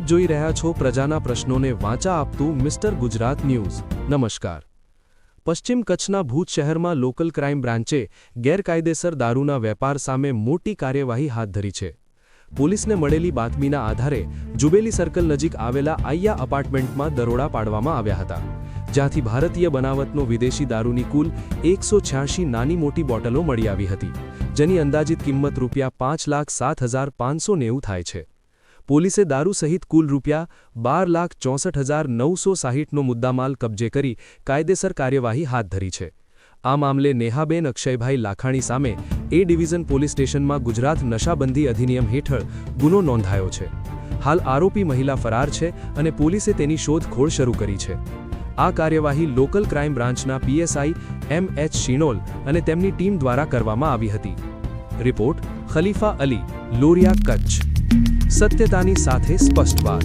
આપ જોઈ રહ્યા છો પ્રજાના પ્રશ્નોને વાંચા આપતું મિસ્ટર ગુજરાત ન્યૂઝ। નમસ્કાર। પશ્ચિમ કચ્છના ભૂજ શહેરમાં લોકલ ક્રાઇમ બ્રાન્ચે ગેરકાયદેસર દારૂના વેપાર સામે મોટી કાર્યવાહી હાથ ધરી છે। પોલીસને મળેલી બાતમીના આધારે જુબેલી સર્કલ નજીક આવેલા આયા અપાર્ટમેન્ટમાં દરોડા પાડવામાં આવ્યા હતા, જ્યાંથી ભારતીય બનાવટનો વિદેશી દારૂની કુલ 186 નાની મોટી બોટલો મળી આવી હતી, જેની અંદાજિત કિંમત ₹5,07,590 થાય છે। પોલીસે દારૂ સહિત કુલ ₹12,64,960નો મુદ્દામાલ કબજે કરી કાયદેસર કાર્યવાહી હાથ ધરી છે। આ મામલે નેહાબેન અક્ષયભાઈ લાખાણી સામે એ ડિવિઝન પોલીસ સ્ટેશનમાં ગુજરાત નશાબંધી અધિનિયમ હેઠળ ગુનો નોંધાયો છે। હાલ આરોપી મહિલા ફરાર છે અને પોલીસે તેની શોધખોળ શરૂ કરી છે। આ કાર્યવાહી લોકલ ક્રાઇમ બ્રાન્ચના પીએસઆઈ એમ.એચ. શિનોલ અને તેમની ટીમ દ્વારા કરવામાં આવી હતી। રિપોર્ટ ખલીફા અલી, લોરિયા, કચ્છ। સત્યતાની સાથે સ્પષ્ટ વાત।